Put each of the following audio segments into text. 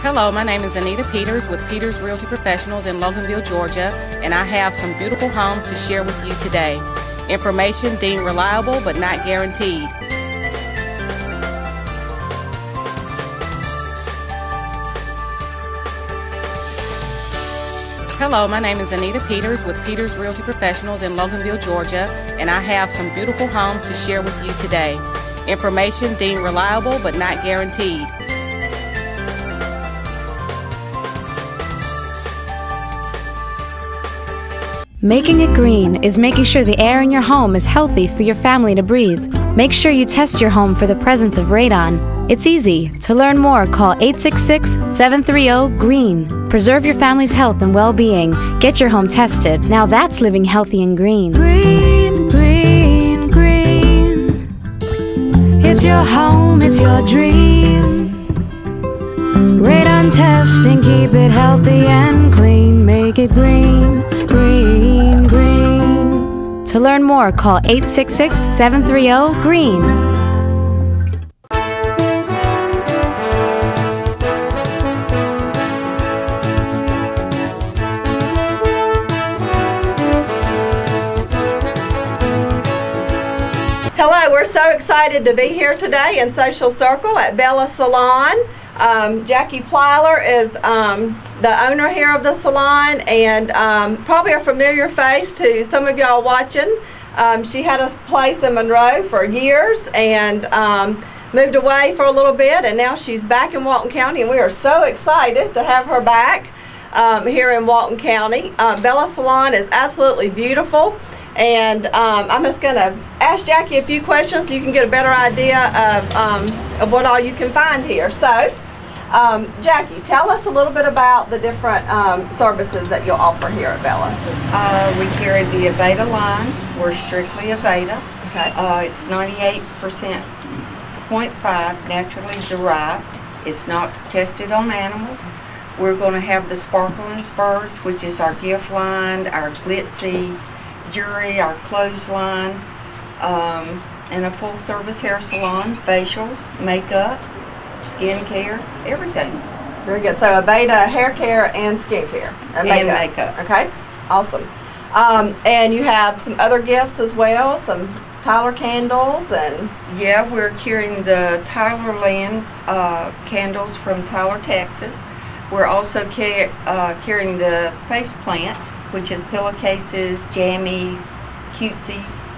Hello, my name is Anita Peters with Peters Realty Professionals in Loganville, Georgia, and I have some beautiful homes to share with you today. Information deemed reliable but not guaranteed. Hello, my name is Anita Peters with Peters Realty Professionals in Loganville, Georgia, and I have some beautiful homes to share with you today. Information deemed reliable but not guaranteed. Making it green is making sure the air in your home is healthy for your family to breathe. Make sure you test your home for the presence of radon. It's easy. To learn more, call 866-730-GREEN. Preserve your family's health and well-being. Get your home tested. Now that's living healthy and green. Green, green, green. It's your home, it's your dream. Radon testing, keep it healthy and clean. Make it green, green, green. To learn more, call 866-730-GREEN. Hello, we're so excited to be here today in Social Circle at Bella Salon. Jackie Plyler is the owner here of the salon, and probably a familiar face to some of y'all watching. She had a place in Monroe for years and moved away for a little bit, and now she's back in Walton County, and we are so excited to have her back here in Walton County. Bella Salon is absolutely beautiful. And I'm just going to ask Jackie a few questions so you can get a better idea of what all you can find here. So, Jackie, tell us a little bit about the different services that you'll offer here at Bella. We carry the Aveda line. We're strictly Aveda. Okay. It's 98% 0.5 naturally derived. It's not tested on animals. We're going to have the Sparkle and Spurs, which is our gift line, our glitzy jewelry, our clothesline, and a full-service hair salon, facials, makeup, skincare, everything. Very good. So Aveda hair care and skincare. And makeup. Okay. Awesome. And you have some other gifts as well, some Tyler candles and... Yeah, we're carrying the Tyler Land candles from Tyler, Texas. We're also carrying the face plant, which is pillowcases, jammies, cutesies,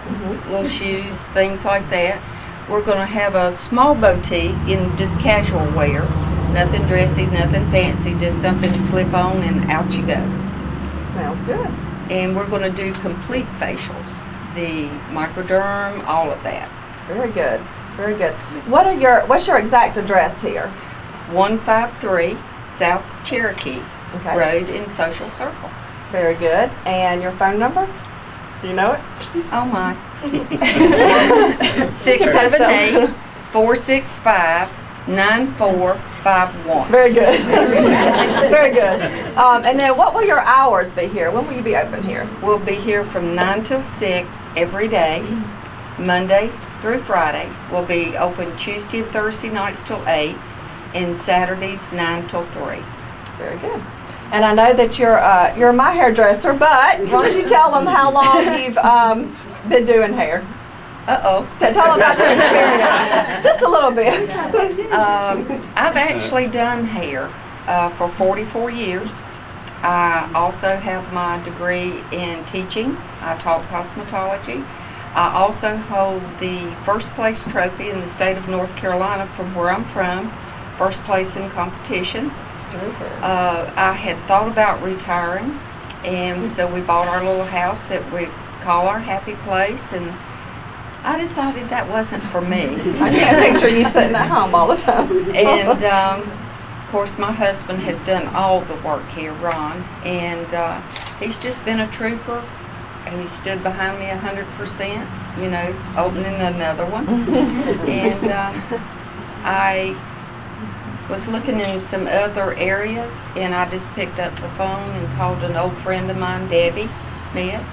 little shoes, things like that. We're going to have a small boutique in just casual wear. Nothing dressy, nothing fancy, just something to slip on and out you go. Sounds good. And we're going to do complete facials, the microderm, all of that. Very good. Very good. What's your exact address here? 153 South Cherokee Road in Social Circle. Very good. And your phone number? Do you know it? Oh my. 678-465-9451. Very good. Very good. And then what will your hours be here? When will you be open here? We'll be here from 9 till 6 every day, Monday through Friday. We'll be open Tuesday and Thursday nights till 8, and Saturdays 9 till 3. Very good. And I know that you're my hairdresser, but why don't you tell them how long you've been doing hair? Uh-oh. Tell them about your experience. Just a little bit. I've actually done hair for 44 years. I also have my degree in teaching. I taught cosmetology. I also hold the first place trophy in the state of North Carolina from where I'm from. First place in competition. I had thought about retiring, and so we bought our little house that we call our happy place, and I decided that wasn't for me. I can't picture you sitting at home all the time. And of course my husband has done all the work here, Ron, and he's just been a trooper. He stood behind me 100%, you know, opening another one. And I was looking in some other areas, and I just picked up the phone and called an old friend of mine, Debbie Smith,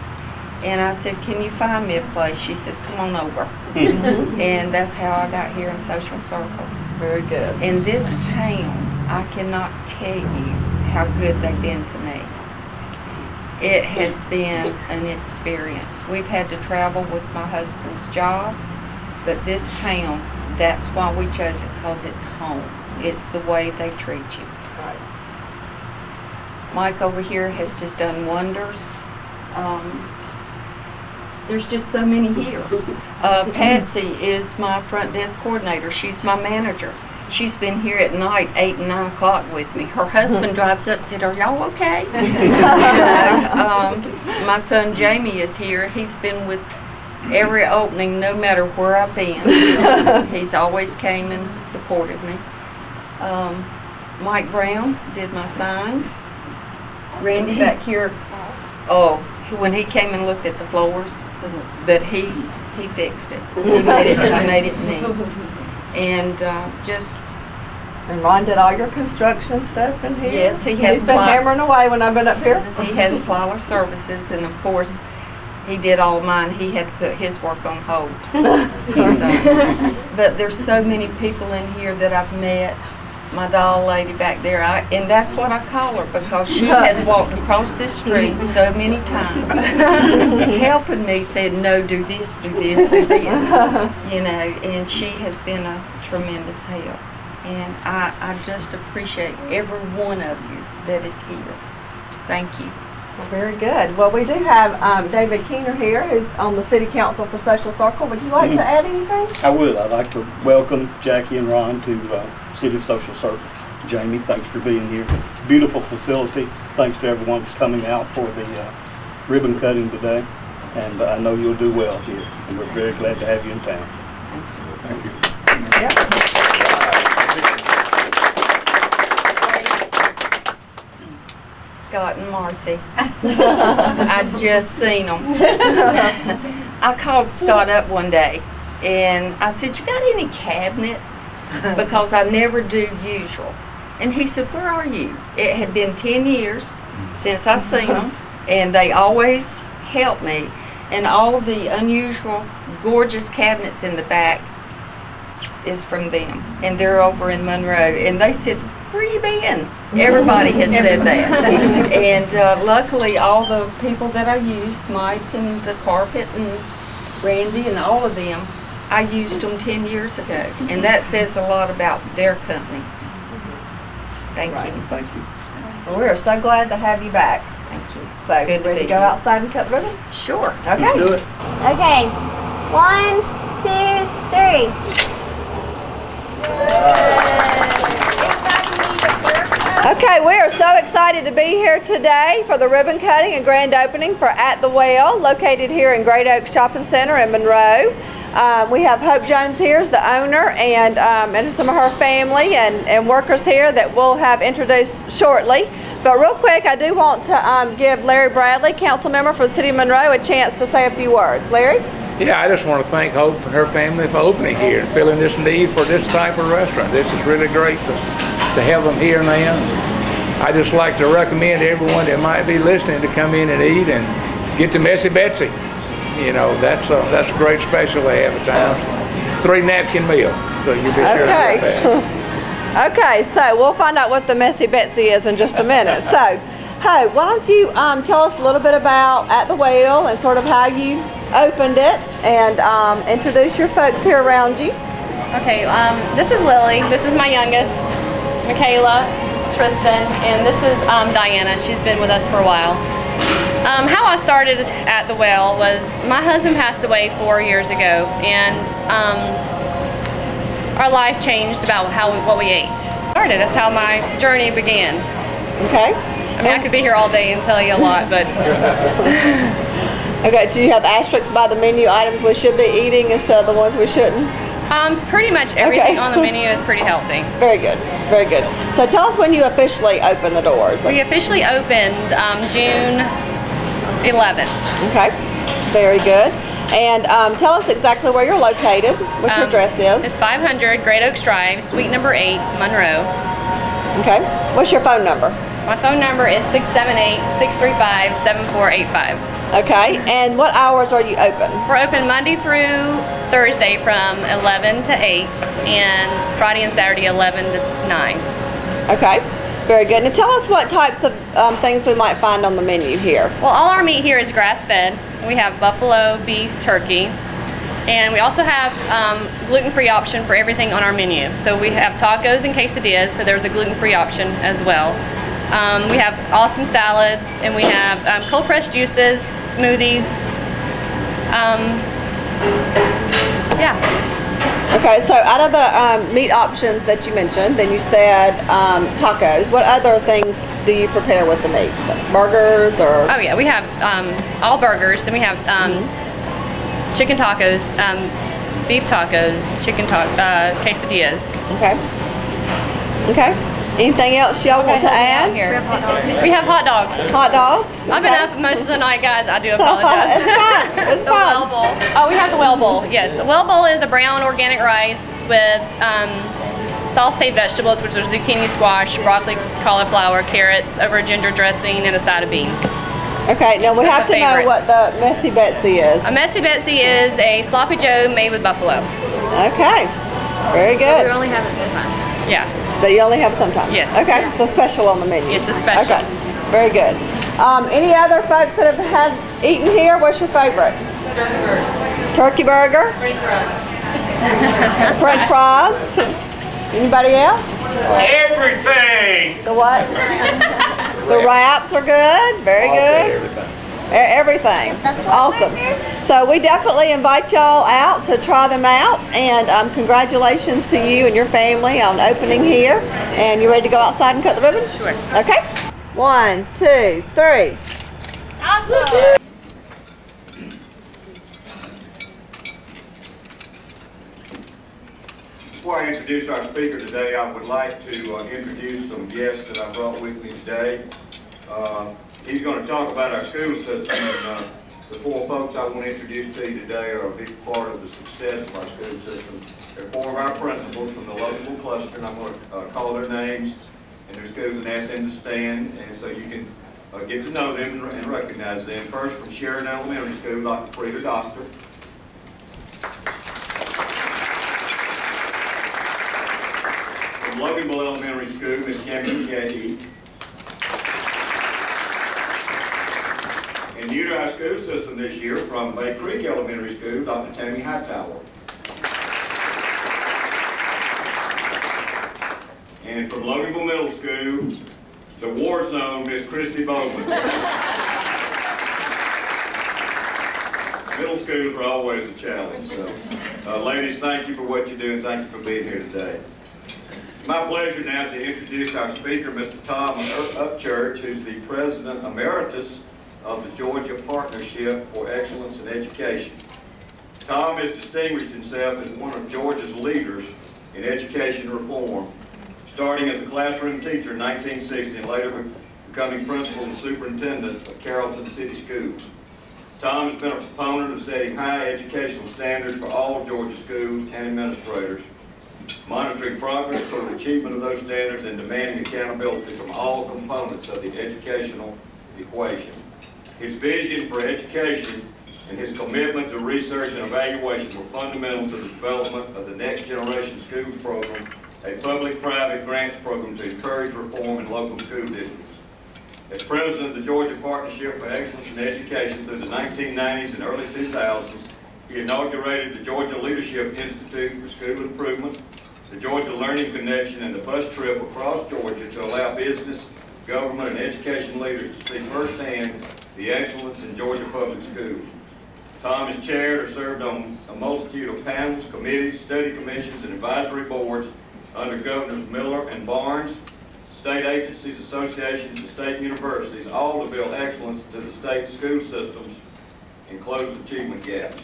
and I said, can you find me a place? She says, come on over. And that's how I got here in Social Circle. Very good. In this town, I cannot tell you how good they've been to me. It has been an experience. We've had to travel with my husband's job, but this town, that's why we chose it, because it's home. It's the way they treat you. Right. Mike over here has just done wonders. There's just so many here. Patsy is my front desk coordinator. She's my manager. She's been here at night, 8 and 9 o'clock with me. Her husband drives up and said, "Are y'all okay?" My son Jamie is here. He's been with every opening, no matter where I've been. He's always came and supported me. Mike Brown did my signs. Randy back here, when he came and looked at the floors, but he fixed it. He made it neat. And And Ron did all your construction stuff in here? Yes, he has. He's been hammering away when I've been up here. He has Plyler Services, and of course, he did all mine. He had to put his work on hold. But there's so many people in here that I've met. My doll lady back there, and that's what I call her, because she has walked across this street so many times, helping me, said, "No, do this, do this, do this," and she has been a tremendous help. And I just appreciate every one of you that is here. Thank you. Well, very good. Well, we do have David Keener here, who's on the City Council for Social Circle. Would you like to add anything? I would. I'd like to welcome Jackie and Ron to City of Social Circle. Jamie, thanks for being here. Beautiful facility. Thanks to everyone that's coming out for the ribbon cutting today. And I know you'll do well here. And we're very glad to have you in town. Thank you. Yep. Scott and Marcy. I just seen them. I called Scott up one day and I said, "You got any cabinets?" Because I never do usual. And he said, "Where are you?" It had been 10 years since I seen them, and they always help me. And all of the unusual, gorgeous cabinets in the back is from them. And they're over in Monroe. And they said, "Where you been?" Everybody has said that. And luckily, all the people that I used, Mike and the carpet and Randy and all of them, I used them 10 years ago. And that says a lot about their company. Thank you. Thank you. Well, we are so glad to have you back. Thank you. So, ready to go outside and cut the ribbon? Sure. Okay. Let's do it. Okay, 1, 2, 3. Okay, we are so excited to be here today for the ribbon cutting and grand opening for At the Well, located here in Great Oaks Shopping Center in Monroe. We have Hope Jones here as the owner, and some of her family and workers here that we'll have introduced shortly. But real quick, I do want to give Larry Bradley, council member for the City of Monroe, a chance to say a few words. Larry? Yeah, I just want to thank Hope and her family for opening here and filling this need for this type of restaurant. This is really great to have them here now. I just like to recommend everyone that might be listening to come in and eat and get to Messy Betsy. You know, that's a great special they have at times. It's a 3-napkin meal, so you'll be sure to get that. Okay, so we'll find out what the Messy Betsy is in just a minute. So, Hope, why don't you tell us a little bit about At the Well and sort of how you opened it, and introduce your folks here around you. Okay, this is Lily. This is my youngest, Michaela, Tristan, and this is Diana. She's been with us for a while. How I started At the Well was my husband passed away 4 years ago, and our life changed about what we ate. That's how my journey began. Okay. I mean, I could be here all day and tell you a lot, but. Okay, do you have asterisks by the menu items we should be eating instead of the ones we shouldn't? Pretty much everything on the menu is pretty healthy. Very good, very good. So tell us when you officially opened the doors. We officially opened June 11th. Okay, very good. And tell us exactly where you're located, what your address is. It's 500 Great Oaks Drive, Suite number 8, Monroe. Okay, what's your phone number? My phone number is 678-635-7485. Okay, and what hours are you open? We're open Monday through Thursday from 11 to 8, and Friday and Saturday 11 to 9. Okay, very good. Now tell us what types of things we might find on the menu here. Well, all our meat here is grass-fed. We have buffalo, beef, turkey, and we also have gluten-free option for everything on our menu. So we have tacos and quesadillas, so there's a gluten-free option as well. We have awesome salads, and we have cold-pressed juices, smoothies. Yeah. Okay, so out of the meat options that you mentioned, then you said tacos. What other things do you prepare with the meat? So burgers or? Oh yeah, we have all burgers. Then we have chicken tacos, beef tacos, quesadillas. Okay. Okay. Anything else y'all want to add? We have hot dogs. Hot dogs? I've been up most of the night, guys. I do apologize. It's fine. It's The fine. well bowl. Oh, we have the well bowl. Yes, the well bowl is a brown organic rice with sauteed vegetables, which are zucchini, squash, broccoli, cauliflower, carrots, over a ginger dressing, and a side of beans. Okay, now we have to know favorite. what the Messy Betsy is. A Messy Betsy is a sloppy Joe made with buffalo. Okay, very good. only have it sometimes. Yeah. That you only have sometimes? Yes. Okay, it's a special on the menu. It's a special. Okay, very good. Any other folks that have eaten here? What's your favorite? Turkey burger. French fries. French fries. Anybody else? Everything! The what? The wraps are good. Very good. Everything. Awesome. So we definitely invite y'all out to try them out, and congratulations to you and your family on opening here. And you ready to go outside and cut the ribbon? Sure. Okay. 1, 2, 3. Awesome. Before I introduce our speaker today, I would like to introduce some guests that I brought with me today. He's going to talk about our school system, and the four folks I want to introduce to you today are a big part of the success of our school system. They're four of our principals from the local cluster, and I'm going to call their names and their schools and ask them to stand, and so you can get to know them and recognize them. First, from Sheridan Elementary School, Dr. Frida Doster. From Loganville Elementary School, Ms. Cameron Getty. And new to our school system this year, from Bay Creek Elementary School, Dr. Tammy Hightower. And from Loganville Middle School, the war zone, Miss Christy Bowman. Middle schools are always a challenge. So, ladies, thank you for what you do, and thank you for being here today. It's my pleasure now to introduce our speaker, Mr. Tom Upchurch, who's the President Emeritus of the Georgia Partnership for Excellence in Education. Tom has distinguished himself as one of Georgia's leaders in education reform, starting as a classroom teacher in 1960 and later becoming principal and superintendent of Carrollton City Schools. Tom has been a proponent of setting high educational standards for all Georgia schools and administrators, monitoring progress toward the achievement of those standards and demanding accountability from all components of the educational equation. His vision for education and his commitment to research and evaluation were fundamental to the development of the Next Generation Schools program, a public-private grants program to encourage reform in local school districts. As president of the Georgia Partnership for Excellence in Education through the 1990s and early 2000s, he inaugurated the Georgia Leadership Institute for School Improvement, the Georgia Learning Connection, and the bus trip across Georgia to allow business, government, and education leaders to see firsthand the excellence in Georgia public schools. Tom has chaired or served on a multitude of panels, committees, study commissions, and advisory boards under Governors Miller and Barnes, state agencies, associations, and state universities, all to build excellence to the state school systems and close achievement gaps.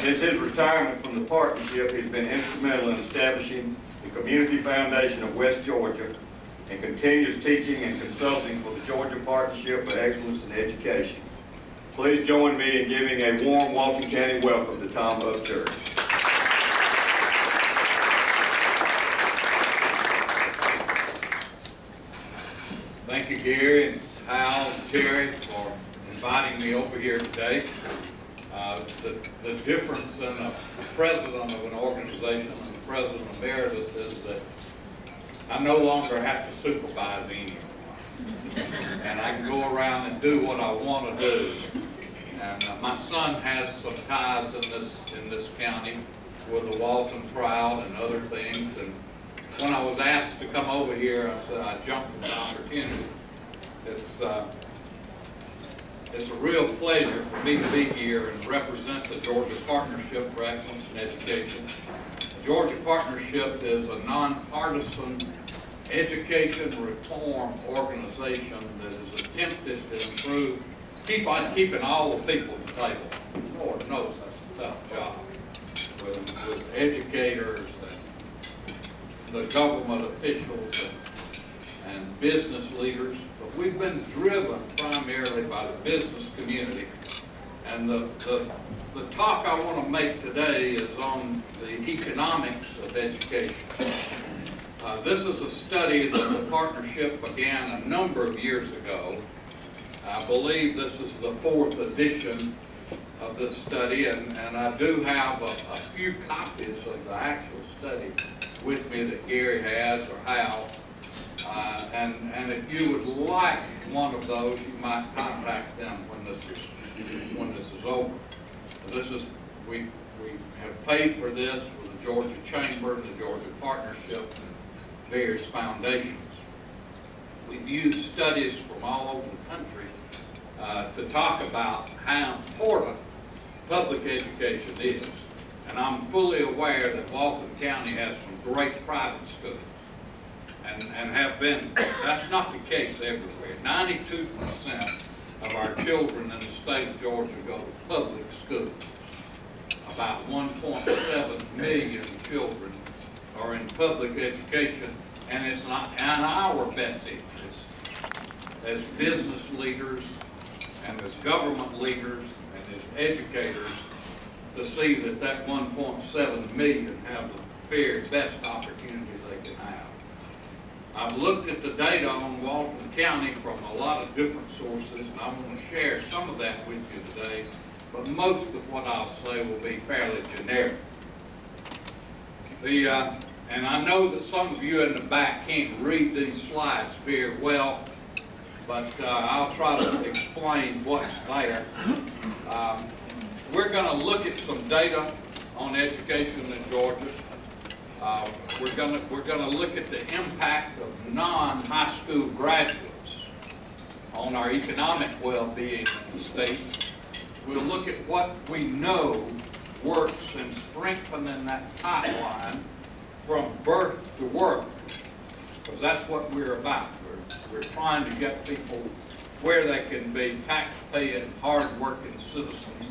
Since his retirement from the partnership, he's been instrumental in establishing the Community Foundation of West Georgia and continues teaching and consulting for the Georgia Partnership for Excellence in Education. Please join me in giving a warm Walton County welcome to Tom Upchurch. Thank you, Gary and Hal and Terry for inviting me over here today. The difference in a president of an organization and the president emeritus is that I no longer have to supervise anyone. And I can go around and do what I want to do. And my son has some ties in this county with the Walton crowd and other things. And when I was asked to come over here, I said I jumped at the opportunity. It's a real pleasure for me to be here and represent the Georgia Partnership for Excellence in Education. The Georgia Partnership is a nonpartisan education reform organization that is attempted to improve, keeping all the people at the table. Lord knows that's a tough job with educators and the government officials and business leaders. But we've been driven primarily by the business community. And the talk I want to make today is on the economics of education. This is a study that the partnership began a number of years ago. I believe this is the 4th edition of this study, and I do have a few copies of the actual study with me that Gary has or Hal. And if you would like one of those, you might contact them when this is over. We have paid for this with the Georgia Chamber and the Georgia Partnership and various foundations. We've used studies from all over the country to talk about how important public education is. And I'm fully aware that Walton County has some great private schools. And have been, that's not the case everywhere. 92% of our children in the state of Georgia go to public schools. About 1.7 million children are in public education, and it's not in our best interest as business leaders and as government leaders and as educators to see that 1.7 million have the very best opportunities they can have. I've looked at the data on Walton County from a lot of different sources, and I'm going to share some of that with you today, but most of what I'll say will be fairly generic. And I know that some of you in the back can't read these slides very well, but I'll try to explain what's there. We're going to look at some data on education in Georgia. We're going to look at the impact of non-high school graduates on our economic well-being in the state. We'll look at what we know works in strengthening that pipeline from birth to work, because that's what we're about. We're trying to get people where they can be tax-paying, hard-working citizens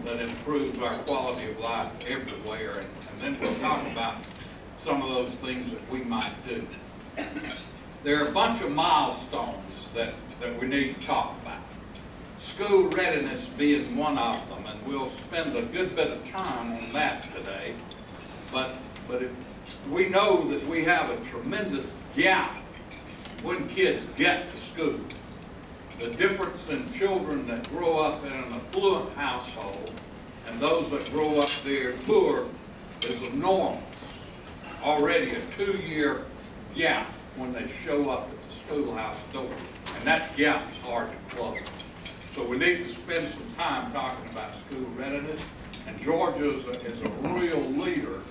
that improves our quality of life everywhere. And then we'll talk about some of those things that we might do. There are a bunch of milestones that we need to talk about. School readiness being one of them, and we'll spend a good bit of time on that today. But we know that we have a tremendous gap when kids get to school. The difference in children that grow up in an affluent household and those that grow up there poor is enormous. Already a 2-year gap when they show up at the schoolhouse door, and that gap's hard to close. So we need to spend some time talking about school readiness, and Georgia is a real leader.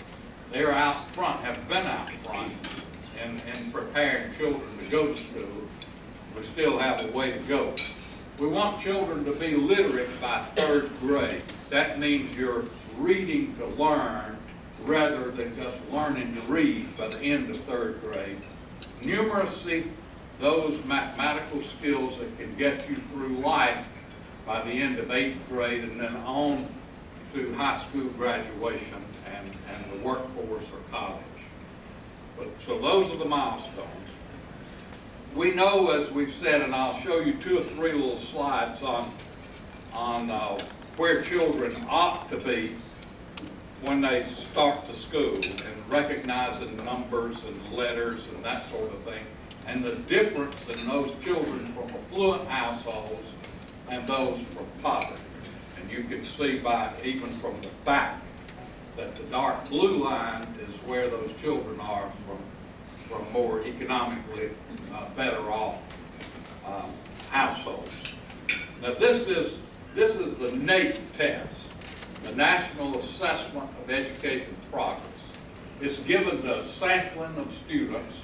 They're out front, have been out front in preparing children to go to school. We still have a way to go. We want children to be literate by 3rd grade. That means you're reading to learn rather than just learning to read by the end of 3rd grade. Numeracy, those mathematical skills that can get you through life by the end of 8th grade, and then on to high school graduation and the workforce or college. So those are the milestones. We know, as we've said, and I'll show you 2 or 3 little slides on where children ought to be when they start to school, and recognizing numbers and letters and that sort of thing, and the difference in those children from affluent households and those from poverty. And you can see by even from the back that the dark blue line is where those children are from from more economically better off households. Now this is the NAEP test, the National Assessment of Education Progress. It's given to a sampling of students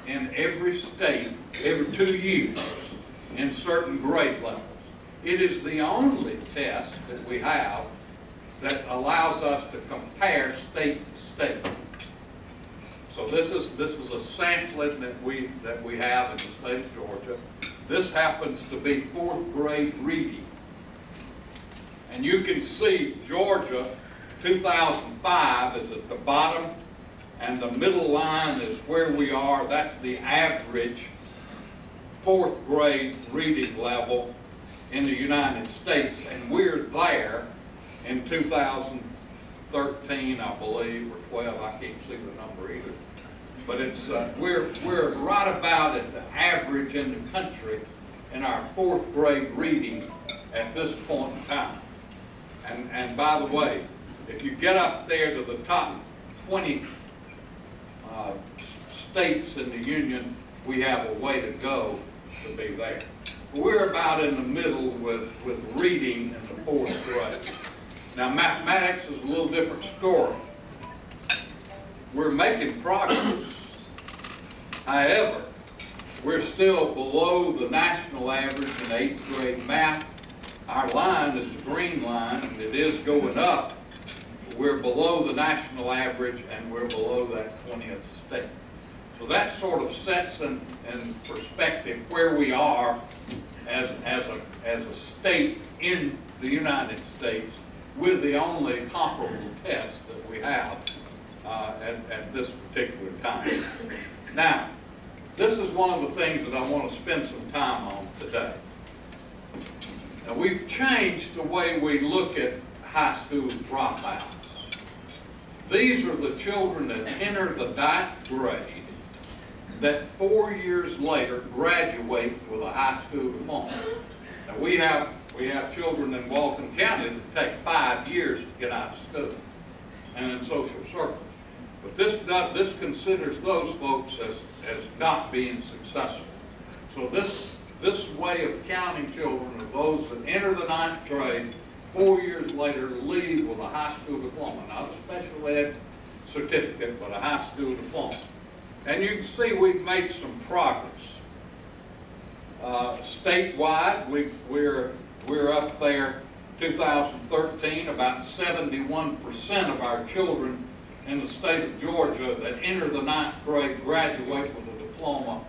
in every state every 2 years in certain grade levels. It is the only test that we have that allows us to compare state to state. So this is a sampling that we have in the state of Georgia. This happens to be 4th grade reading. And you can see Georgia 2005 is at the bottom, and the middle line is where we are. That's the average 4th grade reading level in the United States, and we're there in 2013, I believe, or 12. I can't see the number either. But it's we're right about at the average in the country in our 4th grade reading at this point in time. And by the way, if you get up there to the top 20 states in the Union, we have a way to go to be there. We're about in the middle with reading in the 4th grade. Now mathematics is a little different story. We're making progress. However, we're still below the national average in 8th grade math. Our line is the green line, and it is going up. We're below the national average, and we're below that 20th state. So that sort of sets in perspective where we are as a state in the United States with the only comparable test that we have at this particular time. Now, this is one of the things that I want to spend some time on today. Now, we've changed the way we look at high school dropouts. These are the children that enter the 9th grade that 4 years later graduate with a high school diploma. Now, we have children in Walton County that take 5 years to get out of school and in social circles. But this considers those folks as not being successful. So this way of counting children are those that enter the 9th grade, 4 years later leave with a high school diploma, not a special ed certificate, but a high school diploma. And you can see we've made some progress. Statewide, we're up there. 2013, about 71% of our children in the state of Georgia that enter the 9th grade graduate with a diploma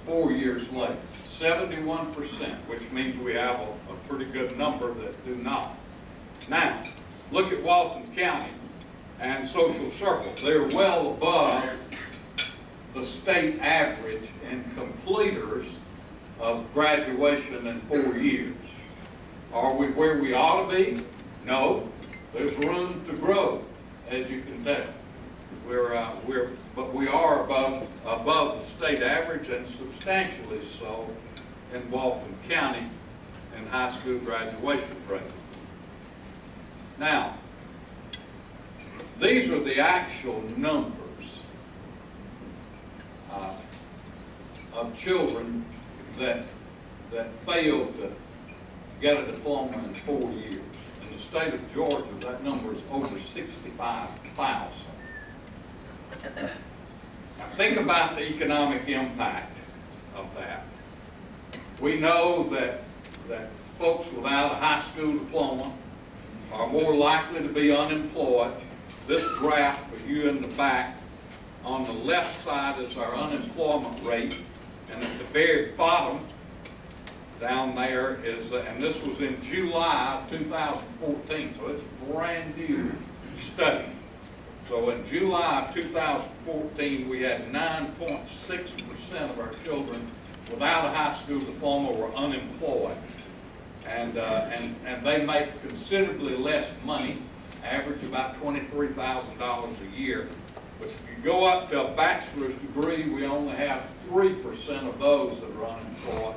4 years later. 71%, which means we have a pretty good number that do not. Now, look at Walton County and social circles. They're well above the state average in completers of graduation in 4 years. Are we where we ought to be? No. There's room to grow, as you can tell. But we are above the state average, and substantially so in Walton County in high school graduation rate. Now, these are the actual numbers of children that failed to get a diploma in 4 years. In the state of Georgia, that number is over 65,000. Now think about the economic impact of that. We know that folks without a high school diploma are more likely to be unemployed. This graph for you in the back, on the left side is our unemployment rate, and at the very bottom down there is, and this was in July of 2014, so it's a brand new study. So in July of 2014, we had 9.6% of our children without a high school diploma were unemployed. And they make considerably less money, average about $23,000 a year. But if you go up to a bachelor's degree, we only have 3% of those that are unemployed.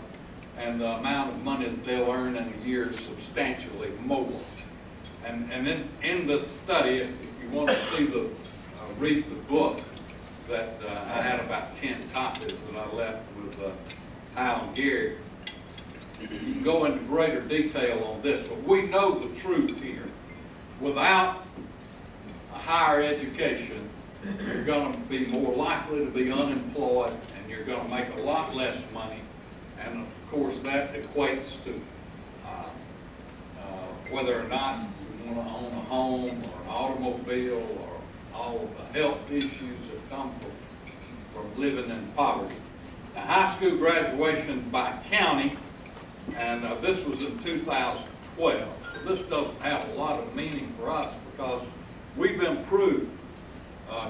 And the amount of money that they'll earn in a year is substantially more. And in this study, if you want to see read the book, that I had about 10 copies that I left with Hal and Gary. You can go into greater detail on this, but we know the truth here. Without a higher education, you're going to be more likely to be unemployed, and you're going to make a lot less money. And of course, that equates to whether or not you want to own a home or an automobile or all of the health issues that come from living in poverty. Now, high school graduation by county, and this was in 2012. So this doesn't have a lot of meaning for us because we've improved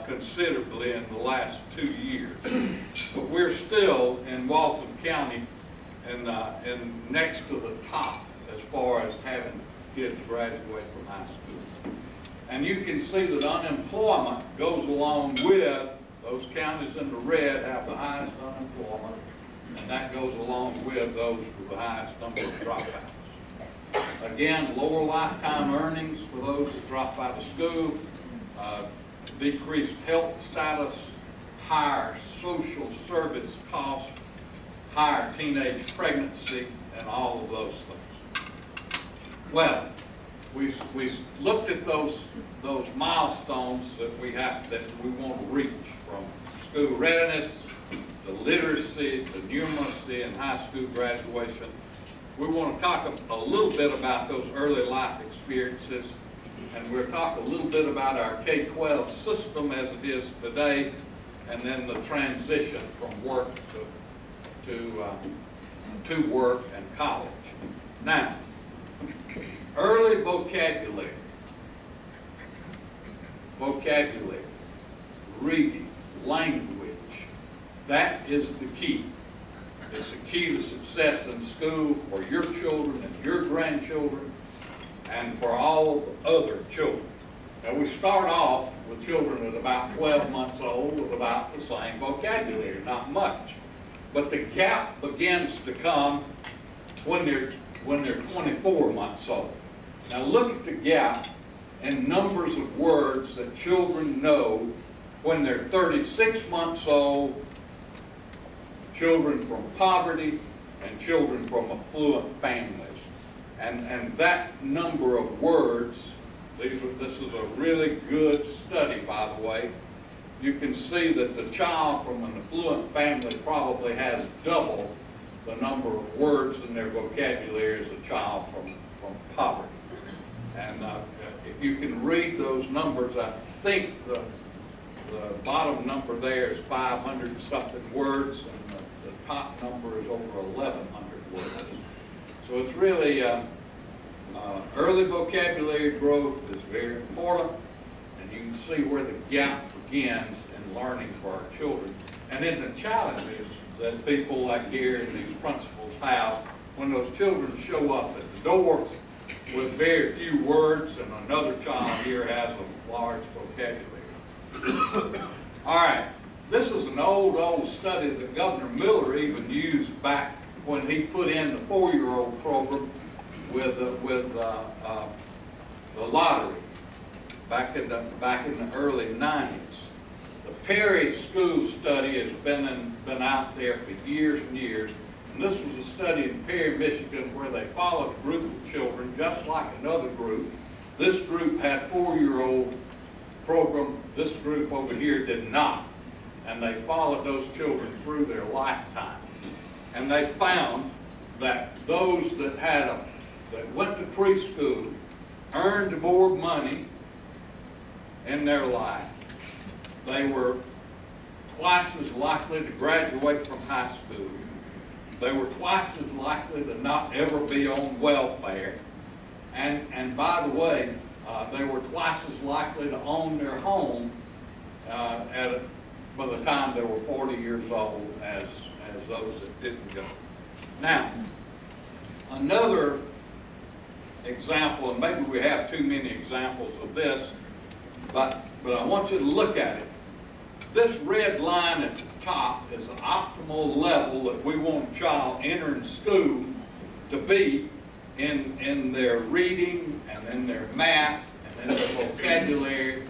considerably in the last 2 years. But we're still in Walton County and next to the top as far as having kids graduate from high school. And you can see that unemployment goes along with, those counties in the red have the highest unemployment, and that goes along with those with the highest number of dropouts. Again, lower lifetime earnings for those that drop out of school, decreased health status, higher social service costs, higher teenage pregnancy, and all of those things. Well, we looked at those milestones that we want to reach, from school readiness to literacy to numeracy and high school graduation. We want to talk a little bit about those early life experiences, and we'll talk a little bit about our K-12 system as it is today, and then the transition from work to work and college. Now, early vocabulary, reading, language, that is the key. It's the key to success in school for your children and your grandchildren and for all other children. Now, we start off with children at about 12 months old with about the same vocabulary, not much. But the gap begins to come when they're 24 months old. Now look at the gap in numbers of words that children know when they're 36 months old, children from poverty and children from affluent families. And that number of words, this is a really good study, by the way. You can see that the child from an affluent family probably has double the number of words in their vocabulary as a child from poverty. And if you can read those numbers, I think the bottom number there is 500 something words, and the top number is over 1,100 words. So it's really, early vocabulary growth is very important, and you can see where the gap begins in learning for our children. And then the challenges that people like Gary and these principals have when those children show up at the door with very few words and another child here has a large vocabulary. All right, this is an old study that Governor Miller even used back when he put in the 4-year-old program with the lottery back in the early 90s. The Perry School study has been out there for years and years. And this was a study in Perry, Michigan, where they followed a group of children just like another group. This group had 4-year-old program. This group over here did not. And they followed those children through their lifetime. And they found that those that went to preschool earned more money in their life. They were twice as likely to graduate from high school. They were twice as likely to not ever be on welfare. And by the way, they were twice as likely to own their home by the time they were 40 years old as those that didn't go. Now, another example, and maybe we have too many examples of this, but I want you to look at it. This red line at the top is the optimal level that we want a child entering school to be in their reading and in their math and in their vocabulary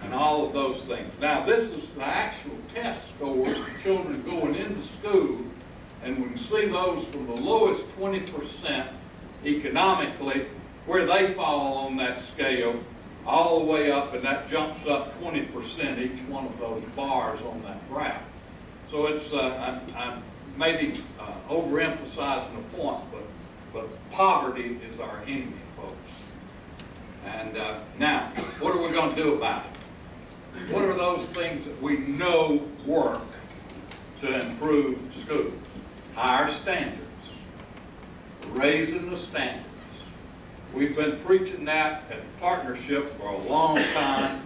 and all of those things. Now, this is the actual test scores of children going into school, and we can see those from the lowest 20% economically, where they fall on that scale, all the way up, and that jumps up 20% each one of those bars on that graph. So it's, I'm maybe overemphasizing the point, but poverty is our enemy, folks. And now, what are we going to do about it? What are those things that we know work to improve schools? Higher standards, raising the standards. We've been preaching that at Partnership for a long time.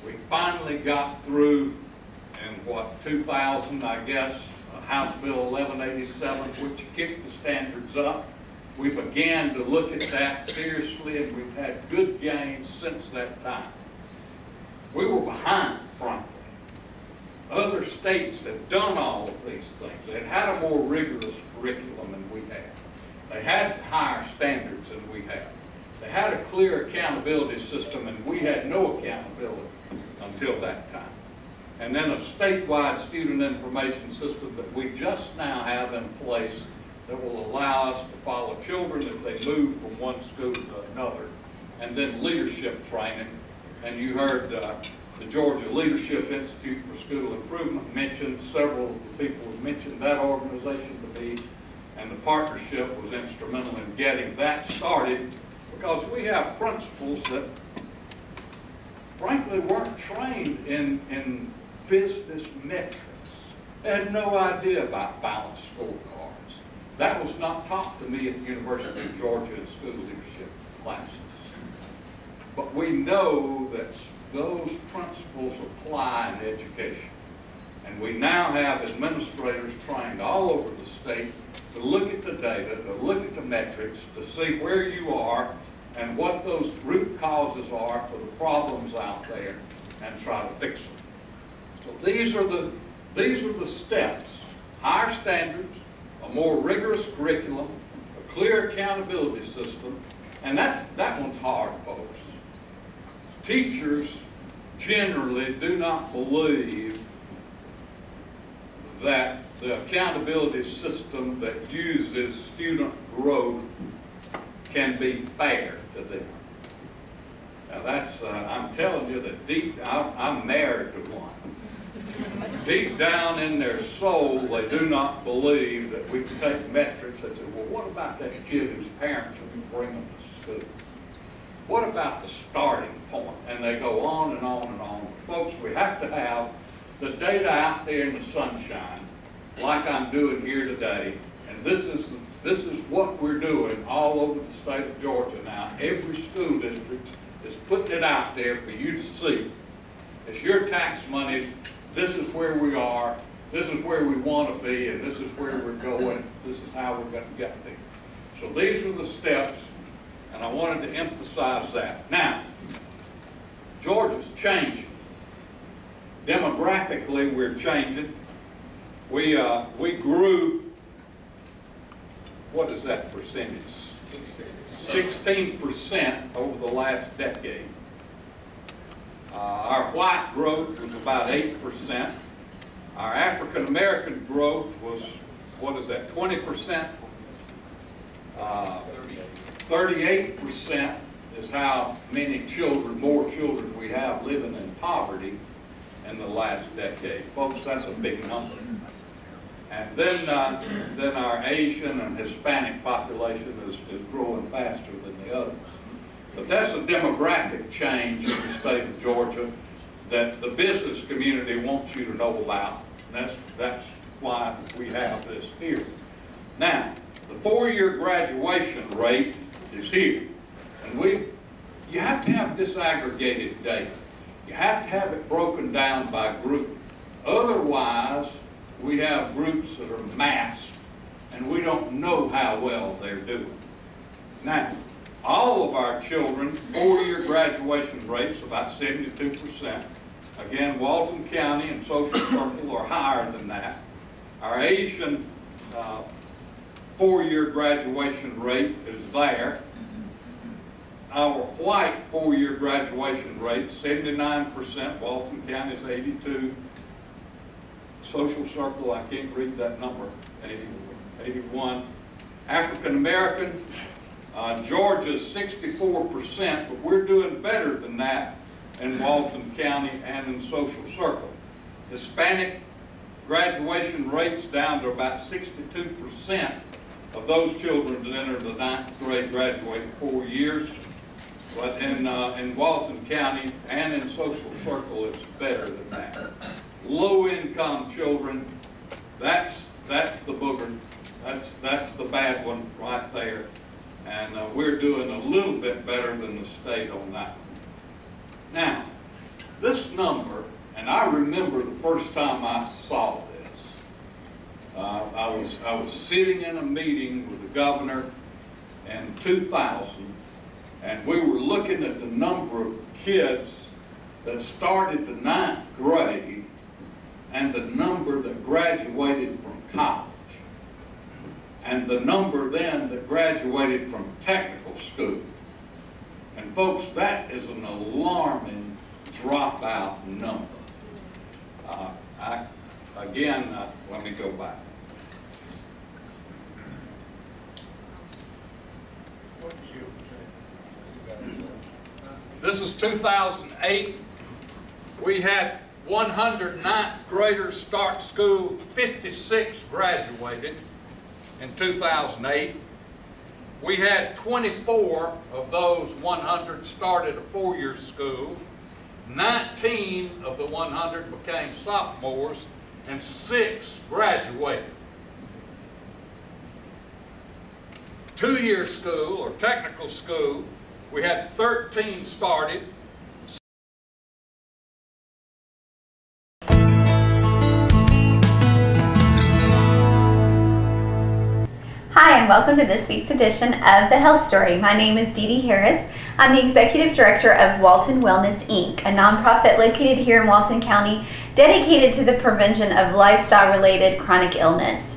We finally got through in, 2000, I guess, House Bill 1187, which kicked the standards up. We began to look at that seriously, and we've had good gains since that time. We were behind, frankly. Other states had done all of these things. They had a more rigorous curriculum than we had. They had higher standards than we had. They had a clear accountability system, and we had no accountability until that time. And then a statewide student information system that we just now have in place that will allow us to follow children if they move from one school to another. And then leadership training. And you heard the Georgia Leadership Institute for School Improvement mentioned. Several of the people have mentioned that organization to me. And the partnership was instrumental in getting that started, because we have principals that frankly weren't trained in business metrics. They had no idea about balanced scorecards. That was not taught to me at the University of Georgia in school leadership classes. But we know that those principles apply in education. And we now have administrators trained all over the state to look at the data, to look at the metrics, to see where you are and what those root causes are for the problems out there, and try to fix them. So these are the steps: higher standards, a more rigorous curriculum, a clear accountability system, and that one's hard, folks. Teachers generally do not believe that the accountability system that uses student growth can be fair to them. Now that's, I'm telling you that I'm married to one. Deep down in their soul, they do not believe that we can take metrics. They say, well, what about that kid whose parents are bringing them to school? What about the starting point? And they go on and on and on. Folks, we have to have the data out there in the sunshine, like I'm doing here today. And this is what we're doing all over the state of Georgia now. Every school district is putting it out there for you to see. It's your tax monies. This is where we are. This is where we want to be, and this is where we're going. This is how we're going to get there. So these are the steps, and I wanted to emphasize that. Now, Georgia's changing. Demographically, we're changing. We grew, what is that percentage? 16% over the last decade. Our white growth was about 8%. Our African American growth was, what is that, 20%? 38% is how many children, more children we have living in poverty in the last decade. Folks, that's a big number. And then our Asian and Hispanic population is growing faster than the others. But that's a demographic change in the state of Georgia that the business community wants you to know about. And that's why we have this here. Now, the 4-year graduation rate is here. And you have to have disaggregated data. You have to have it broken down by group. Otherwise, we have groups that are masked, and we don't know how well they're doing. Now, all of our children, 4-year graduation rates, about 72%. Again, Walton County and Social Circle are higher than that. Our Asian 4-year graduation rate is there. our white four-year graduation rate, 79%, Walton County is 82%. Social Circle, I can't read that number, 81. African American, Georgia's 64%, but we're doing better than that in Walton County and in Social Circle. Hispanic graduation rates down to about 62% of those children that enter the 9th grade graduate 4 years. But in Walton County and in Social Circle, it's better than that. Low-income children, that's the booger. That's the bad one right there. And we're doing a little bit better than the state on that one. Now, this number, and I remember the first time I saw this. I was sitting in a meeting with the governor in 2000, and we were looking at the number of kids that started the 9th grade and the number that graduated from college, and the number then that graduated from technical school. And folks, that is an alarming dropout number. Let me go back. This is 2008. We had 109th graders start school, 56 graduated in 2008. We had 24 of those 100 started a four-year school. 19 of the 100 became sophomores, and 6 graduated. Two-year school, or technical school, we had 13 started. Hi, and welcome to this week's edition of The Health Story. My name is Dee Dee Harris. I'm the Executive Director of Walton Wellness, Inc., a nonprofit located here in Walton County dedicated to the prevention of lifestyle-related chronic illness.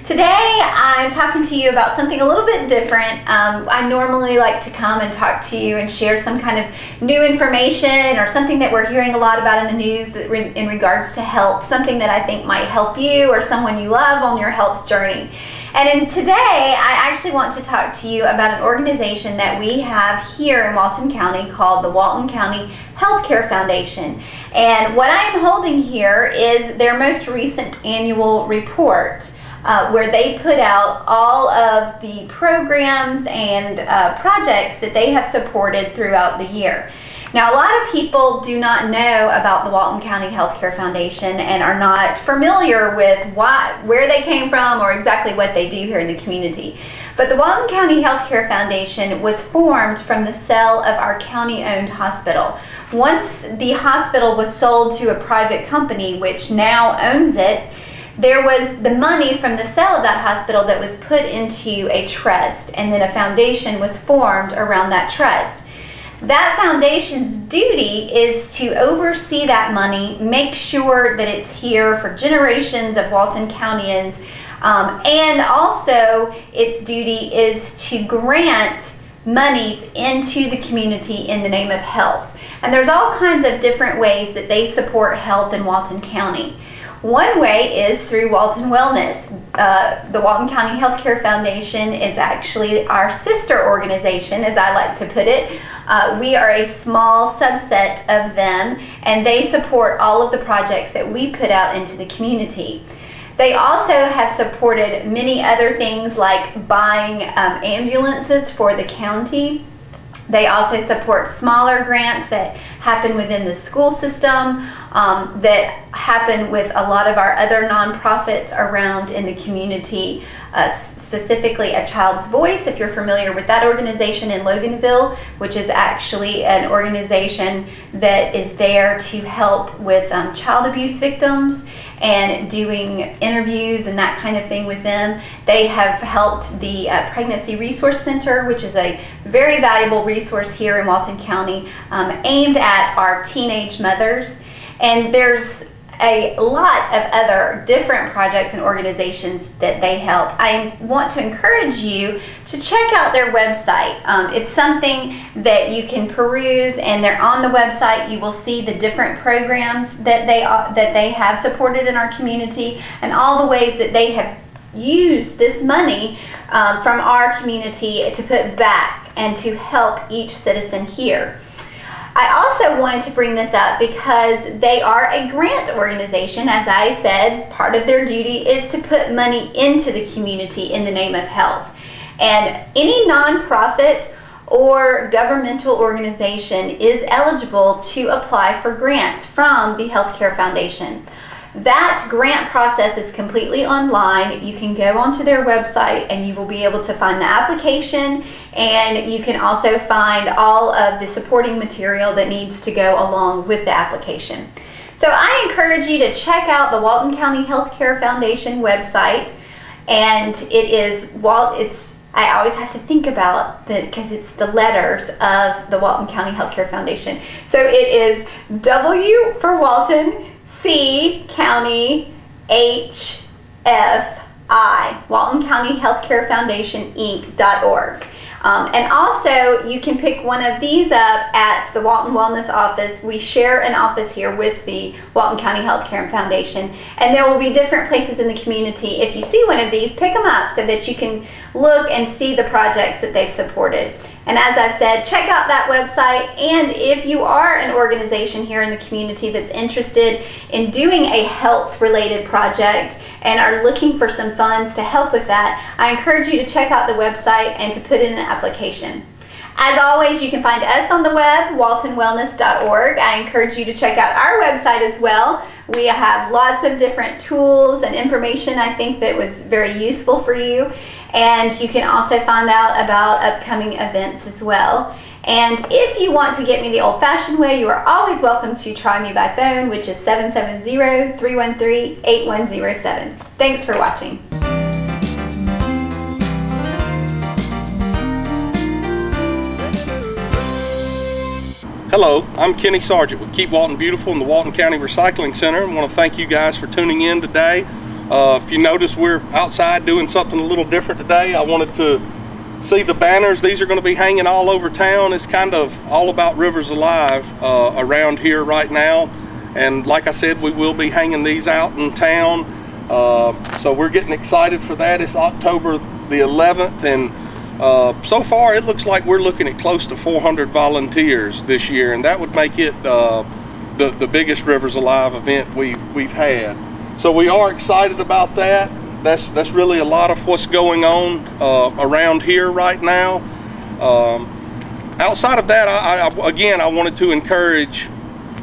Today, I'm talking to you about something a little bit different. I normally like to come and talk to you and share some kind of new information or something that we're hearing a lot about in the news that in regards to health, something that I think might help you or someone you love on your health journey. And today, I actually want to talk to you about an organization that we have here in Walton County called the Walton County Healthcare Foundation. And what I am holding here is their most recent annual report, where they put out all of the programs and projects that they have supported throughout the year. Now, a lot of people do not know about the Walton County Healthcare Foundation and are not familiar with where they came from or exactly what they do here in the community. But the Walton County Healthcare Foundation was formed from the sale of our county-owned hospital. Once the hospital was sold to a private company, which now owns it, there was the money from the sale of that hospital that was put into a trust, and then a foundation was formed around that trust. That foundation's duty is to oversee that money, make sure that it's here for generations of Walton Countyans, and also its duty is to grant monies into the community in the name of health. And there's all kinds of different ways that they support health in Walton County. One way is through Walton Wellness. The Walton County Healthcare Foundation is actually our sister organization, as I like to put it. We are a small subset of them, and they support all of the projects that we put out into the community. They also have supported many other things like buying ambulances for the county. They also support smaller grants that happen within the school system, that happen with a lot of our other nonprofits around in the community, specifically A Child's Voice, if you're familiar with that organization in Loganville, which is actually an organization that is there to help with child abuse victims and doing interviews and that kind of thing with them. They have helped the Pregnancy Resource Center, which is a very valuable resource here in Walton County, aimed at our teenage mothers. And there's a lot of other different projects and organizations that they help. I want to encourage you to check out their website. It's something that you can peruse, and they're on the website. You will see the different programs that they have supported in our community, and all the ways that they have used this money from our community to put back and to help each citizen here. I also wanted to bring this up because they are a grant organization. As I said, part of their duty is to put money into the community in the name of health. And any nonprofit or governmental organization is eligible to apply for grants from the Healthcare Foundation. That grant process is completely online. You can go onto their website and you will be able to find the application, and you can also find all of the supporting material that needs to go along with the application. So I encourage you to check out the Walton County Healthcare Foundation website, and it is I always have to think about that because it's the letters of the Walton County Healthcare Foundation. So it is W for Walton, C County, H F I, Walton County Healthcare Foundation Inc.org. And also, you can pick one of these up at the Walton Wellness office. We share an office here with the Walton County Healthcare Foundation, and there will be different places in the community. If you see one of these, pick them up so that you can look and see the projects that they've supported. And as I've said, check out that website, and if you are an organization here in the community that's interested in doing a health-related project and are looking for some funds to help with that, I encourage you to check out the website and to put in an application. As always, you can find us on the web, waltonwellness.org. I encourage you to check out our website as well. We have lots of different tools and information I think that was very useful for you. And you can also find out about upcoming events as well. And if you want to get me the old-fashioned way, you are always welcome to try me by phone, which is 770-313-8107. Thanks for watching. Hello, I'm Kenny Sargent with Keep Walton Beautiful in the Walton County Recycling Center. I want to thank you guys for tuning in today. If you notice, we're outside doing something a little different today. I wanted to see the banners. These are going to be hanging all over town. It's kind of all about Rivers Alive around here right now. And like I said, we will be hanging these out in town. So we're getting excited for that. It's October the 11th, and so far it looks like we're looking at close to 400 volunteers this year, and that would make it the biggest Rivers Alive event we've had. So we are excited about that. That's really a lot of what's going on around here right now. Outside of that, I wanted to encourage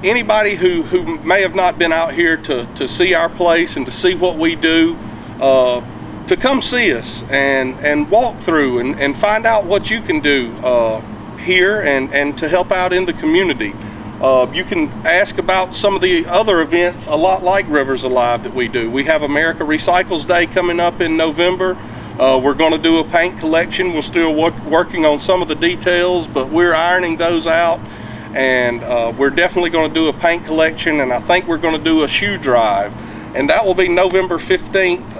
anybody who may have not been out here to see our place and to see what we do, to come see us and walk through and find out what you can do here and to help out in the community. You can ask about some of the other events, a lot like Rivers Alive, that we do. We have America Recycles Day coming up in November. We're going to do a paint collection. We're still working on some of the details, but we're ironing those out. And we're definitely going to do a paint collection, and I think we're going to do a shoe drive. And that will be November 15th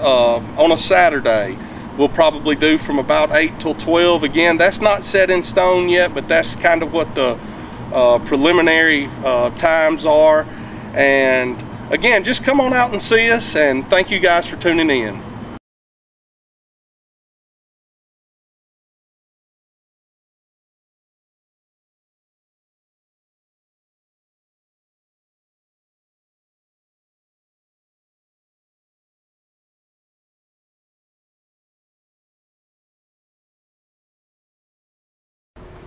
on a Saturday. We'll probably do from about 8 till 12. Again, that's not set in stone yet, but that's kind of what the preliminary times are. And again, just come on out and see us, and thank you guys for tuning in.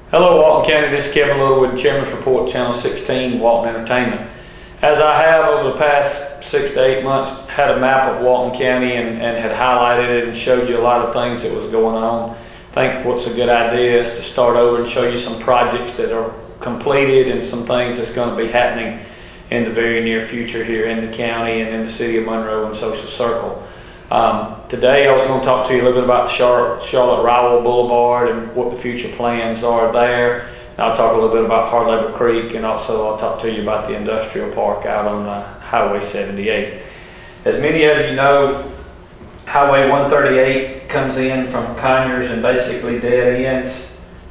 Hello Walton County, this is Kevin Littlewood, Chairman's Report, Channel 16, Walton Entertainment. As I have over the past 6 to 8 months had a map of Walton County and had highlighted it and showed you a lot of things that was going on, I think what's a good idea is to start over and show you some projects that are completed and some things that's going to be happening in the very near future here in the county and in the city of Monroe and Social Circle. Today I was going to talk to you a little bit about Charlotte Rowell Boulevard and what the future plans are there, I'll talk a little bit about Hard Labor Creek, and also I'll talk to you about the industrial park out on Highway 78. As many of you know, Highway 138 comes in from Conyers and basically dead ends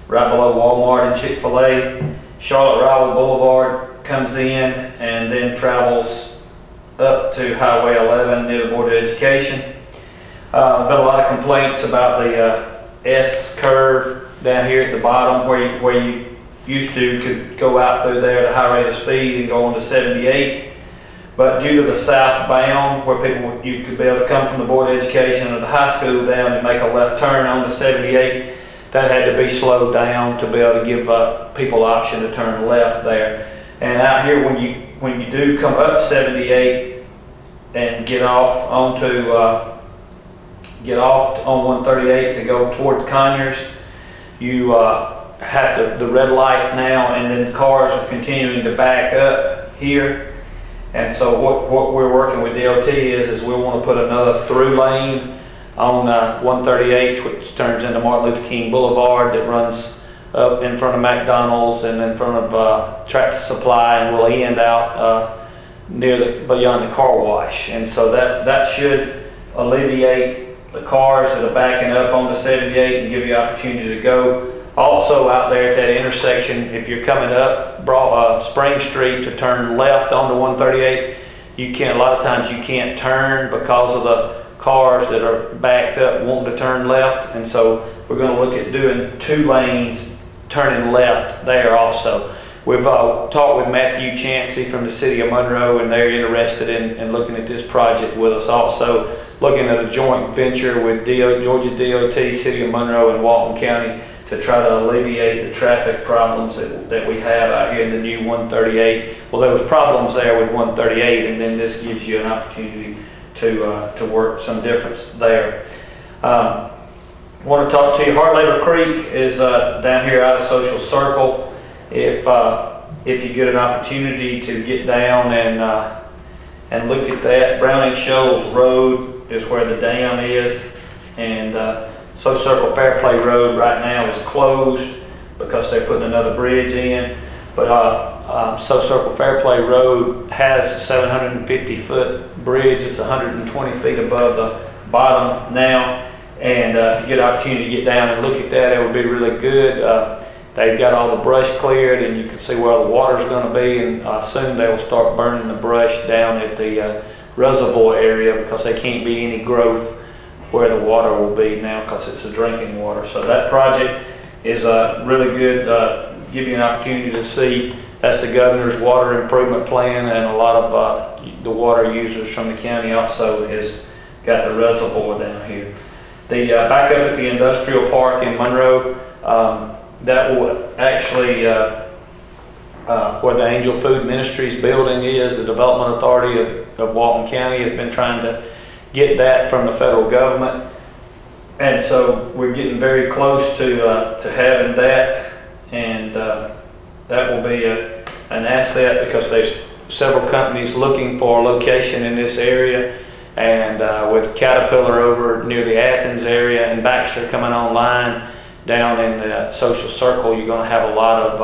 right below Walmart and Chick-fil-A. Charlotte-Rowell Boulevard comes in and then travels up to Highway 11 near the Board of Education. There's been a lot of complaints about the S-curve down here at the bottom where you used to could go out through there at a high rate of speed and go on to 78. But due to the southbound, where you could be able to come from the Board of Education or the high school down and make a left turn on to 78, that had to be slowed down to be able to give people option to turn left there. And out here, when you do come up 78 and get off on 138 to go toward Conyers, you have the red light now, and then cars are continuing to back up here. And so what we're working with DOT is we want to put another through lane on 138, which turns into Martin Luther King Boulevard, that runs up in front of McDonald's and in front of Tractor Supply, and will end out beyond the car wash. And so that should alleviate the cars that are backing up onto 78 and give you opportunity to go. Also out there at that intersection, if you're coming up Spring Street to turn left onto 138, a lot of times you can't turn because of the cars that are backed up wanting to turn left. And so we're going to look at doing 2 lanes turning left there also. We've talked with Matthew Chancey from the City of Monroe, and they're interested in looking at this project with us also, looking at a joint venture with Georgia DOT, City of Monroe, and Walton County to try to alleviate the traffic problems that we have out here in the new 138. Well, there was problems there with 138, and then this gives you an opportunity to work some difference there. I want to talk to you. Hard Labor Creek is down here out of Social Circle. If you get an opportunity to get down and look at that, Browning Shoals Road is where the dam is, and Social Circle Fairplay Road right now is closed because they're putting another bridge in. But Social Circle Fairplay Road has a 750-foot bridge. It's 120 feet above the bottom now. And if you get an opportunity to get down and look at that, it would be really good. They've got all the brush cleared, and you can see where the water's going to be, and soon they will start burning the brush down at the reservoir area, because there can't be any growth where the water will be now, because it's a drinking water. So that project is really good. Give you an opportunity to see. That's the governor's water improvement plan, and a lot of the water users from the county also has got the reservoir down here. The back up at the industrial park in Monroe, that will actually, where the Angel Food Ministries building is, the Development Authority of Walton County has been trying to get that from the federal government. And so we're getting very close to having that, and that will be an asset, because there's several companies looking for a location in this area. And with Caterpillar over near the Athens area and Baxter coming online down in the Social Circle, you're going to have a lot of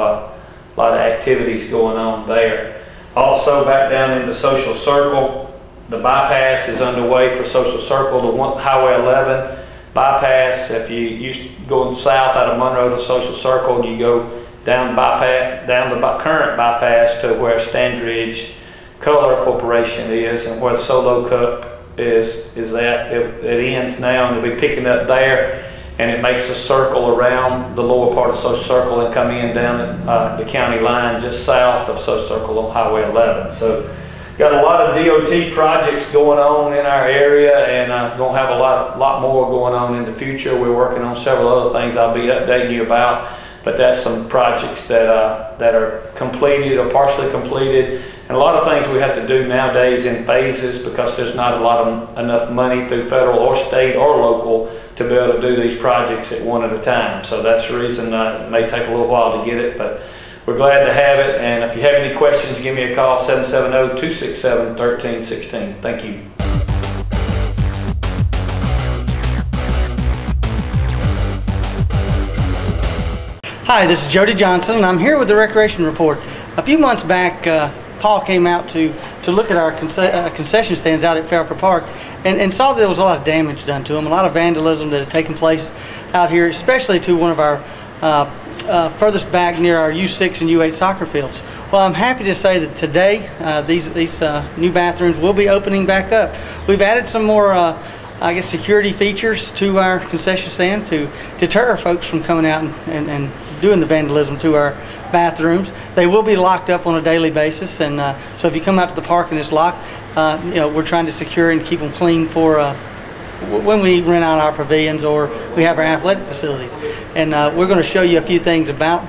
activities going on there. Also, back down in the Social Circle, the bypass is underway for Social Circle. The Highway 11 bypass, if you're going south out of Monroe to Social Circle, you go down the current bypass to where Standridge Color Corporation is, and where Solo Cup is at. It ends now, and it'll be picking up there, and it makes a circle around the lower part of Social Circle and come in down the county line just south of Social Circle on Highway 11. So got a lot of DOT projects going on in our area, and going to have a lot more going on in the future. We're working on several other things I'll be updating you about, but that's some projects that are completed or partially completed. And a lot of things we have to do nowadays in phases, because there's not enough money through federal or state or local to be able to do these projects at one at a time. So that's the reason it may take a little while to get it, but we're glad to have it. And if you have any questions, give me a call, 770-267-1316. Thank you. Hi, this is Jody Johnson, and I'm here with the Recreation Report. A few months back, Paul came out to look at our concession stands out at Felker Park and saw that there was a lot of damage done to them, a lot of vandalism that had taken place out here, especially to one of our furthest back near our U6 and U8 soccer fields. Well, I'm happy to say that today these new bathrooms will be opening back up. We've added some more I guess security features to our concession stand to deter folks from coming out and doing the vandalism to our bathrooms. They will be locked up on a daily basis, and so if you come out to the park and it's locked, you know, we're trying to secure and keep them clean for when we rent out our pavilions or we have our athletic facilities. And we're going to show you a few things about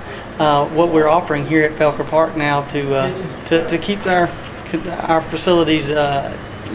what we're offering here at Felker Park now to keep our facilities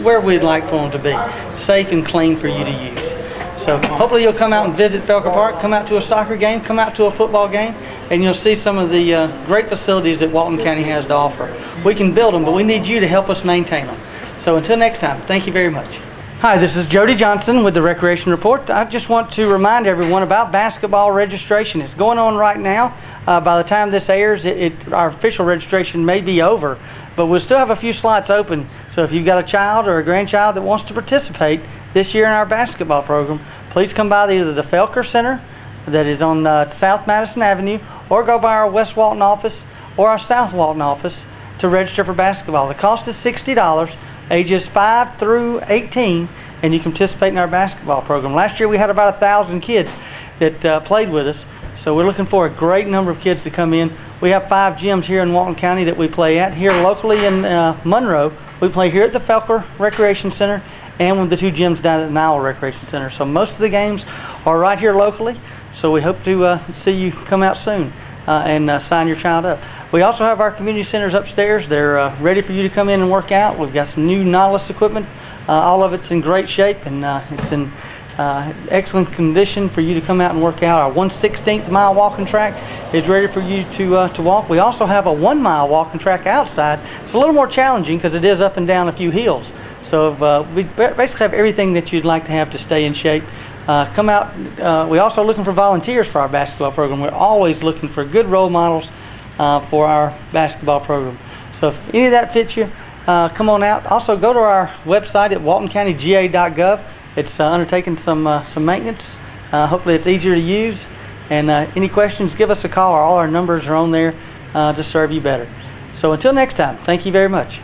where we'd like for them to be, safe and clean for you to use. So hopefully you'll come out and visit Felker Park, come out to a soccer game, come out to a football game, and you'll see some of the great facilities that Walton County has to offer. We can build them, but we need you to help us maintain them. So until next time, thank you very much. Hi, this is Jody Johnson with the Recreation Report. I just want to remind everyone about basketball registration. It's going on right now. By the time this airs, our official registration may be over, but we'll still have a few slots open. So if you've got a child or a grandchild that wants to participate this year in our basketball program, please come by either the Felker Center that is on South Madison Avenue, or go by our West Walton office or our South Walton office to register for basketball. The cost is $60. Ages 5 through 18, and you can participate in our basketball program. Last year we had about 1,000 kids that played with us, so we're looking for a great number of kids to come in. We have 5 gyms here in Walton County that we play at. Here locally in Monroe, we play here at the Felker Recreation Center and with the 2 gyms down at the Nile Recreation Center. So most of the games are right here locally, so we hope to see you come out soon and sign your child up. We also have our community centers upstairs. They're ready for you to come in and work out. We've got some new Nautilus equipment. All of it's in great shape, and it's in excellent condition for you to come out and work out. Our 1/16 mile walking track is ready for you to walk. We also have a 1 mile walking track outside. It's a little more challenging because it is up and down a few hills. So we basically have everything that you'd like to have to stay in shape. Come out. We're also looking for volunteers for our basketball program. We're always looking for good role models for our basketball program. So if any of that fits you, come on out. Also go to our website at waltoncountyga.gov. It's undertaking some maintenance. Hopefully it's easier to use. And any questions, give us a call. All our numbers are on there to serve you better. So until next time, thank you very much.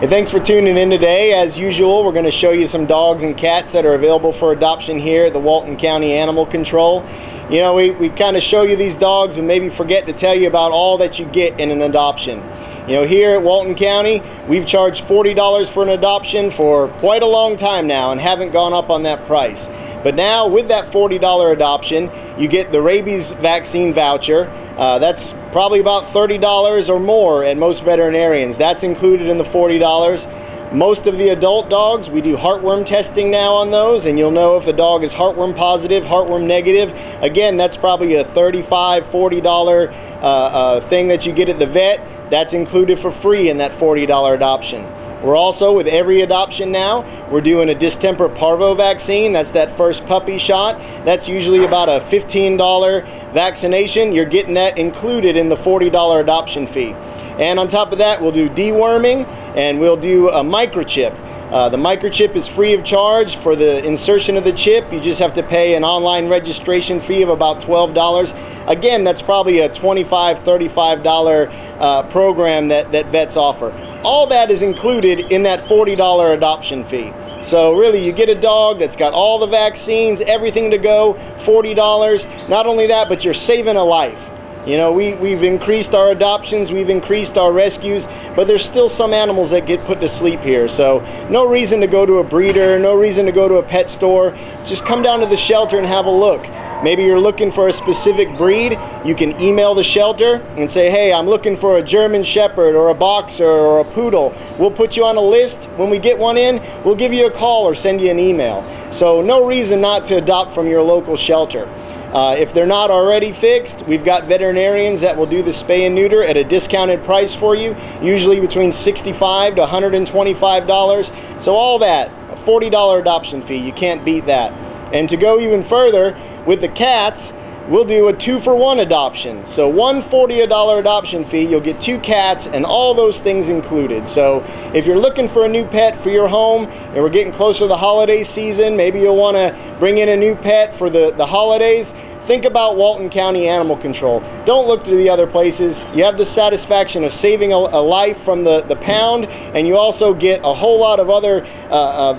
Hey, thanks for tuning in today. As usual, we're going to show you some dogs and cats that are available for adoption here at the Walton County Animal Control. You know, we kind of show you these dogs, but maybe forget to tell you about all that you get in an adoption. You know, here at Walton County, we've charged $40 for an adoption for quite a long time now and haven't gone up on that price. But now, with that $40 adoption, you get the rabies vaccine voucher. That's probably about $30 or more at most veterinarians. That's included in the $40. Most of the adult dogs, we do heartworm testing now on those, and you'll know if the dog is heartworm positive, heartworm negative. Again, that's probably a $35, $40 thing that you get at the vet. That's included for free in that $40 adoption. We're also, with every adoption now, we're doing a distemper parvo vaccine. That's that first puppy shot. That's usually about a $15 vaccination. You're getting that included in the $40 adoption fee. And on top of that, we'll do deworming, and we'll do a microchip. The microchip is free of charge. For the insertion of the chip, you just have to pay an online registration fee of about $12. Again, that's probably a $25, $35 program that vets offer. All that is included in that $40 adoption fee. So really, you get a dog that's got all the vaccines, everything to go, $40. Not only that, but you're saving a life. You know, we've increased our adoptions, we've increased our rescues, but there's still some animals that get put to sleep here. So no reason to go to a breeder, no reason to go to a pet store. Just come down to the shelter and have a look. Maybe you're looking for a specific breed. You can email the shelter and say, hey, I'm looking for a German Shepherd or a Boxer or a Poodle. We'll put you on a list. When we get one in, we'll give you a call or send you an email. So no reason not to adopt from your local shelter. If they're not already fixed, we've got veterinarians that will do the spay and neuter at a discounted price for you, usually between $65 to $125. So all that, a $40 adoption fee, you can't beat that. And to go even further, with the cats, we'll do a 2-for-1 adoption. So one $40 adoption fee, you'll get 2 cats and all those things included. So if you're looking for a new pet for your home, and we're getting closer to the holiday season, maybe you'll want to bring in a new pet for the holidays, think about Walton County Animal Control. Don't look to the other places. You have the satisfaction of saving a life from the pound, and you also get a whole lot of other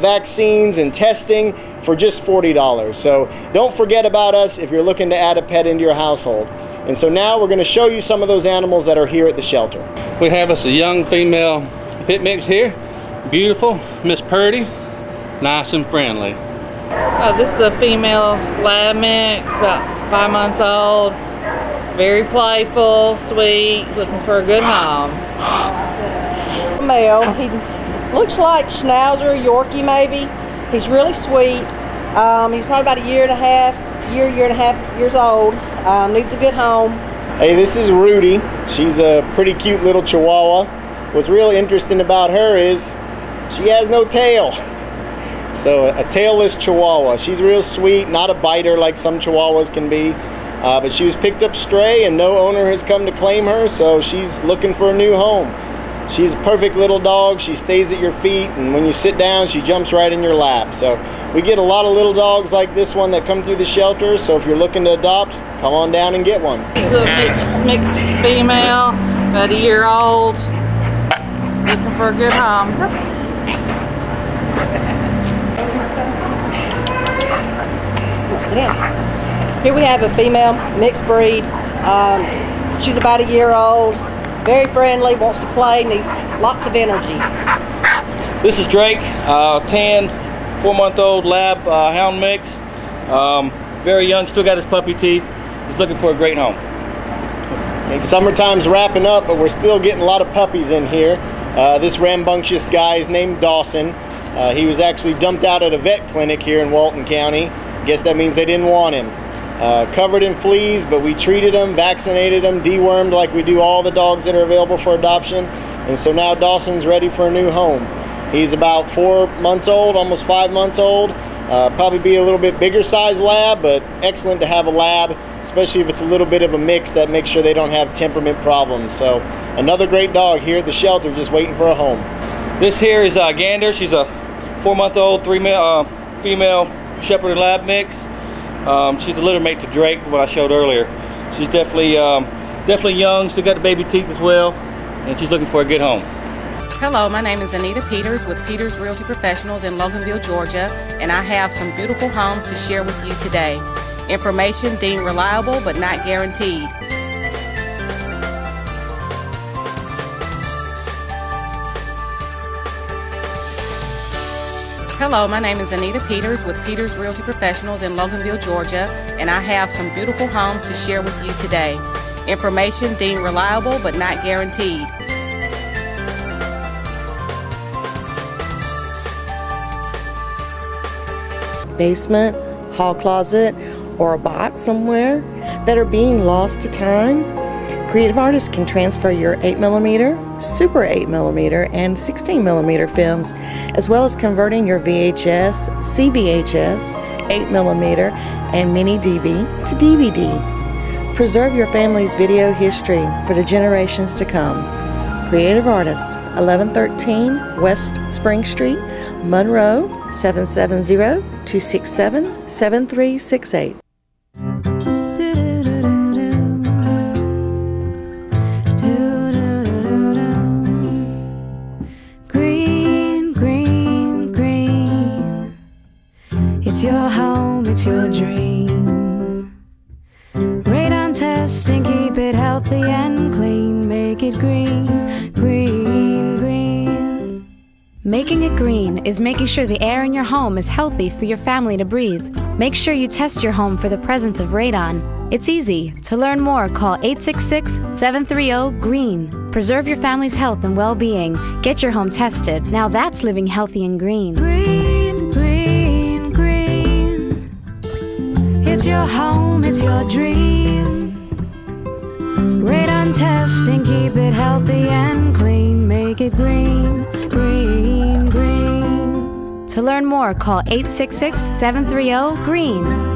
vaccines and testing for just $40. So don't forget about us if you're looking to add a pet into your household. And so now we're going to show you some of those animals that are here at the shelter. We have us a young female pit mix here. Beautiful, Miss Purdy, nice and friendly. This is a female lab mix, about 5 months old. Very playful, sweet, looking for a good home. Male, he looks like Schnauzer, Yorkie maybe. He's really sweet. He's probably about a year and a half years old. Needs a good home. Hey, this is Rudy. She's a pretty cute little Chihuahua. What's really interesting about her is she has no tail. So a tailless Chihuahua. She's real sweet, not a biter like some Chihuahuas can be. But she was picked up stray and no owner has come to claim her, so she's looking for a new home. She's a perfect little dog. She stays at your feet, and when you sit down, she jumps right in your lap. So we get a lot of little dogs like this one that come through the shelter, so if you're looking to adopt, come on down and get one. It's a mixed female, about a year old, looking for a good home. So here we have a female mixed breed. She's about a year old, very friendly, wants to play, needs lots of energy. This is Drake, 10, 4-month-old lab hound mix. Very young, still got his puppy teeth. He's looking for a great home. Okay, summertime's wrapping up, but we're still getting a lot of puppies in here. This rambunctious guy is named Dawson. He was actually dumped out at a vet clinic here in Walton County. Guess that means they didn't want him. Covered in fleas, but we treated him, vaccinated him, dewormed like we do all the dogs that are available for adoption. And so now Dawson's ready for a new home. He's about 4 months old, almost 5 months old. Probably be a little bit bigger size lab, but excellent to have a lab, especially if it's a little bit of a mix that makes sure they don't have temperament problems. So another great dog here at the shelter just waiting for a home. This here is Gander. She's a 4-month-old female shepherd and lab mix. She's a litter mate to Drake, what I showed earlier. She's definitely young, still got the baby teeth as well, and she's looking for a good home. Hello, my name is Anita Peters with Peters Realty Professionals in Loganville, Georgia, and I have some beautiful homes to share with you today. Information deemed reliable but not guaranteed. Hello, my name is Anita Peters with Peters Realty Professionals in Loganville, Georgia, and I have some beautiful homes to share with you today. Information deemed reliable but not guaranteed. Basement, hall closet, or a box somewhere that are being lost to time, Creative Artists can transfer your 8mm, Super 8mm, and 16mm films, as well as converting your VHS, CVHS, 8mm, and mini DV to DVD. Preserve your family's video history for the generations to come. Creative Artists, 1113 West Spring Street, Monroe, 770-267-7368. Green, green, green. It's your home, it's your dream. Radon test and keep it healthy and clean. Make it green, green, green. Making it green is making sure the air in your home is healthy for your family to breathe. Make sure you test your home for the presence of radon. It's easy. To learn more, call 866-730-GREEN. Preserve your family's health and well-being. Get your home tested. Now that's living healthy and green. Green, green, green. It's It's your home, it's your dream. Radon test and keep it healthy and clean. Make it green, green, green. To learn more, call 866-730-GREEN.